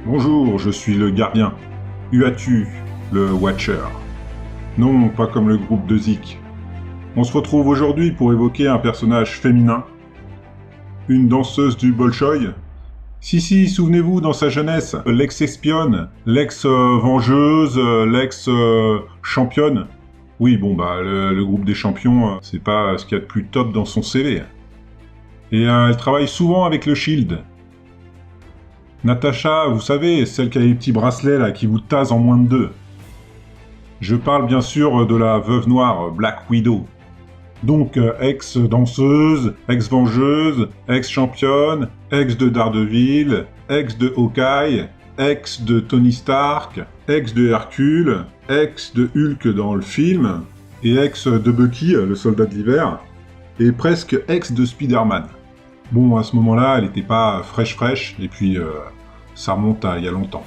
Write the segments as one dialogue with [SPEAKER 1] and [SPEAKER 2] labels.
[SPEAKER 1] Bonjour, je suis le gardien. Uatu, le Watcher. Non, pas comme le groupe de Zik. On se retrouve aujourd'hui pour évoquer un personnage féminin. Une danseuse du Bolchoï. Si, souvenez-vous, dans sa jeunesse, l'ex-espionne, l'ex-vengeuse, l'ex-championne. Oui, bon, le groupe des champions, c'est pas ce qu'il y a de plus top dans son CV. Et elle travaille souvent avec le Shield. Natasha, vous savez, celle qui a les petits bracelets là, qui vous tasent en moins de 2. Je parle bien sûr de la veuve noire, Black Widow. Donc ex-danseuse, ex-vengeuse, ex-championne, ex de Daredevil, ex de Hawkeye, ex de Tony Stark, ex de Hercule, ex de Hulk dans le film, et ex de Bucky, le soldat de l'hiver, et presque ex de Spider-Man. Bon, à ce moment-là, elle était pas fraîche, et puis ça remonte à il y a longtemps.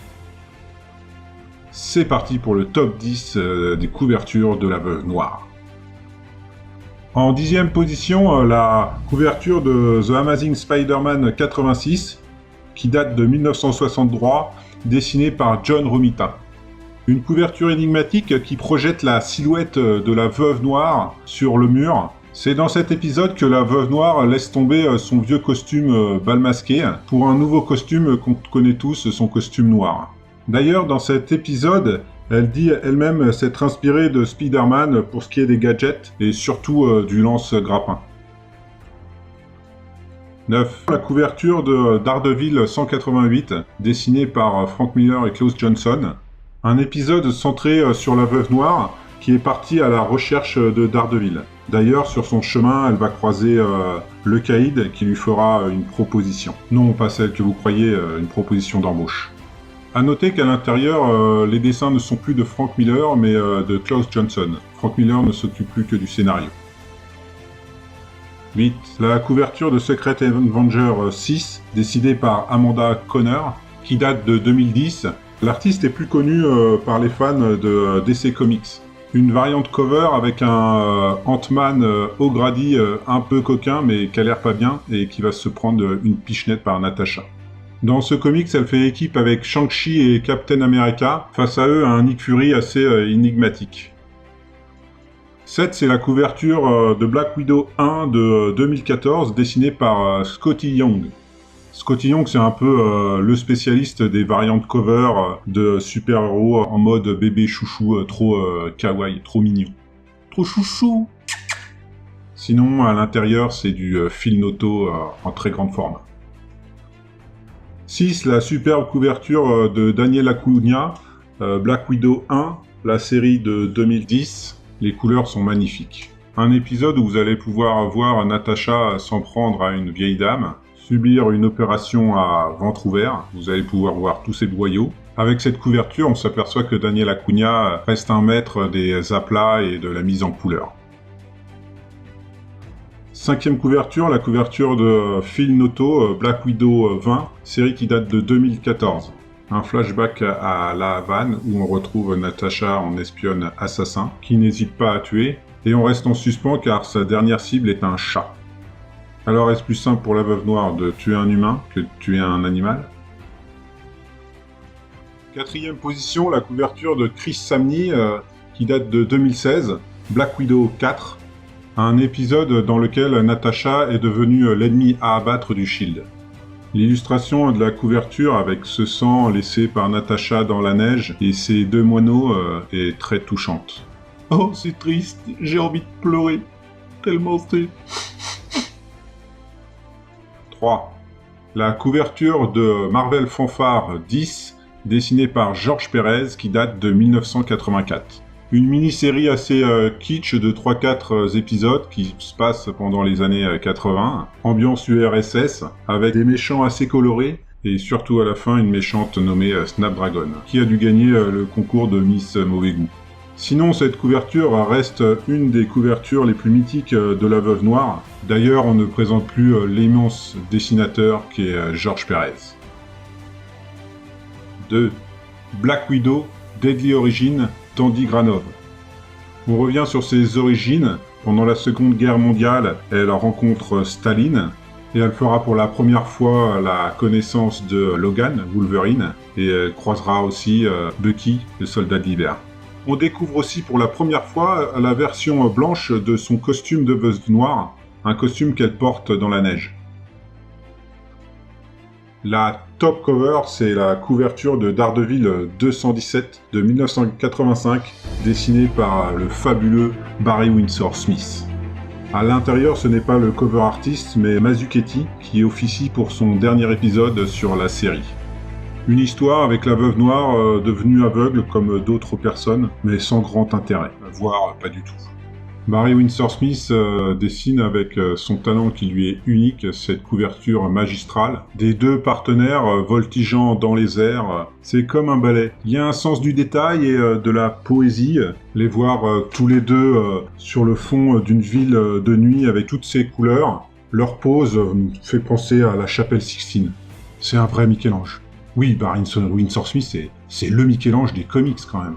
[SPEAKER 1] C'est parti pour le top 10 des couvertures de la Veuve Noire. En 10e position, la couverture de The Amazing Spider-Man 86, qui date de 1963, dessinée par John Romita. Une couverture énigmatique qui projette la silhouette de la Veuve Noire sur le mur. C'est dans cet épisode que la Veuve Noire laisse tomber son vieux costume bal masqué pour un nouveau costume qu'on connaît tous, son costume noir. D'ailleurs, dans cet épisode, elle dit elle-même s'être inspirée de Spider-Man pour ce qui est des gadgets et surtout du lance-grappin. 9. La couverture de Daredevil 188, dessinée par Frank Miller et Klaus Johnson. Un épisode centré sur la Veuve Noire qui est partie à la recherche de Daredevil. D'ailleurs, sur son chemin, elle va croiser le Caïd qui lui fera une proposition. Non, pas celle que vous croyez, une proposition d'embauche. A noter qu'à l'intérieur, les dessins ne sont plus de Frank Miller, mais de Klaus Johnson. Frank Miller ne s'occupe plus que du scénario. 8. La couverture de Secret Avenger 6, dessinée par Amanda Conner, qui date de 2010. L'artiste est plus connu par les fans de DC Comics. Une variante cover avec un Ant-Man O'Grady un peu coquin, mais qui a l'air pas bien, et qui va se prendre une pichenette par Natasha. Dans ce comics, elle fait équipe avec Shang-Chi et Captain America, face à eux un Nick Fury assez énigmatique. 7, c'est la couverture de Black Widow 1 de 2014, dessinée par Scotty Young. Scotty Young, c'est un peu le spécialiste des variantes cover de super-héros en mode bébé chouchou, trop kawaii, trop mignon. Trop chouchou. Sinon, à l'intérieur, c'est du Phil Noto en très grande forme. 6. La superbe couverture de Daniel Acuna, Black Widow 1, la série de 2010. Les couleurs sont magnifiques. Un épisode où vous allez pouvoir voir Natasha s'en prendre à une vieille dame, subir une opération à ventre ouvert, vous allez pouvoir voir tous ses boyaux. Avec cette couverture, on s'aperçoit que Daniel Acuna reste un maître des aplats et de la mise en couleur. 5e couverture, la couverture de Phil Noto, Black Widow 20, série qui date de 2014. Un flashback à La Havane où on retrouve Natasha en espionne assassin, qui n'hésite pas à tuer, et on reste en suspens car sa dernière cible est un chat. Alors est-ce plus simple pour la Veuve Noire de tuer un humain que de tuer un animal ? 4e position, la couverture de Chris Samney, qui date de 2016, Black Widow 4, un épisode dans lequel Natasha est devenue l'ennemi à abattre du Shield. L'illustration de la couverture avec ce sang laissé par Natasha dans la neige et ses 2 moineaux est très touchante. Oh, c'est triste, j'ai envie de pleurer, tellement c'est... 3. La couverture de Marvel Fanfare 10, dessinée par George Pérez, qui date de 1984. Une mini-série assez kitsch de 3-4 épisodes qui se passe pendant les années 80, ambiance URSS, avec des méchants assez colorés, et surtout à la fin une méchante nommée Snapdragon, qui a dû gagner le concours de Miss Mauvais Goût. Sinon, cette couverture reste une des couvertures les plus mythiques de la Veuve Noire. D'ailleurs, on ne présente plus l'immense dessinateur qui est George Pérez. 2. Black Widow, Deadly Origin, d'Andy Granov. On revient sur ses origines. Pendant la Seconde Guerre mondiale, elle rencontre Staline. Et elle fera pour la première fois la connaissance de Logan, Wolverine, et elle croisera aussi Bucky, le soldat de l'hiver. On découvre aussi pour la première fois la version blanche de son costume de Veuve Noire, un costume qu'elle porte dans la neige. La top cover, c'est la couverture de Daredevil 217 de 1985, dessinée par le fabuleux Barry Windsor Smith. À l'intérieur, ce n'est pas le cover artiste, mais Mazzucchelli, qui officie pour son dernier épisode sur la série. Une histoire avec la veuve noire devenue aveugle comme d'autres personnes, mais sans grand intérêt, voire pas du tout. Barry Windsor Smith dessine avec son talent qui lui est unique cette couverture magistrale. Des deux partenaires voltigeant dans les airs, c'est comme un ballet. Il y a un sens du détail et de la poésie. Les voir tous les deux sur le fond d'une ville de nuit avec toutes ses couleurs, leur pose me fait penser à la chapelle Sixtine. C'est un vrai Michel-Ange. Oui, Barry Windsor Smith, c'est le Michel-Ange des comics quand même.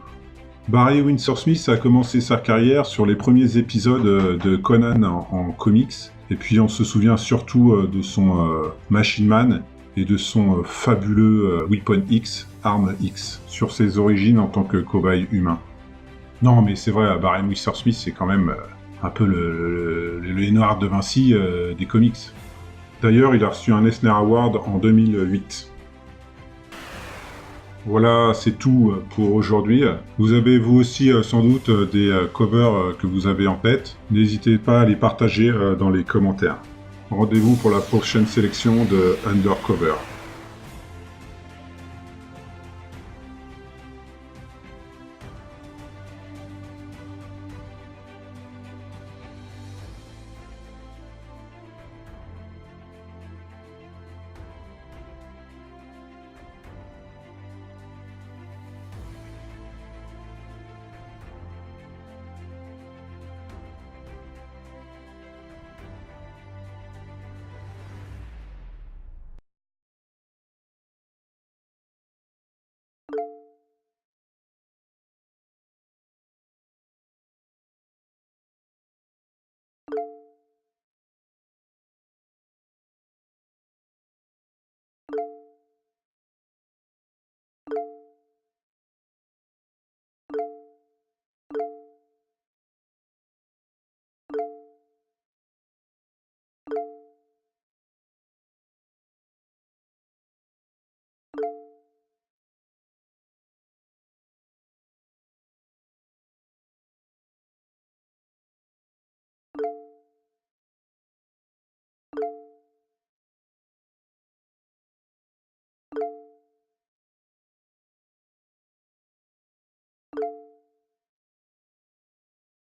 [SPEAKER 1] Barry Windsor Smith a commencé sa carrière sur les premiers épisodes de Conan en comics, et puis on se souvient surtout de son Machine Man et de son fabuleux Weapon X, Arme X, sur ses origines en tant que cobaye humain. Non, mais c'est vrai, Barry Windsor Smith, c'est quand même un peu le Léonard de Vinci des comics. D'ailleurs, il a reçu un Eisner Award en 2008. Voilà, c'est tout pour aujourd'hui. Vous avez vous aussi sans doute des covers que vous avez en tête. N'hésitez pas à les partager dans les commentaires. Rendez-vous pour la prochaine sélection de Undercover.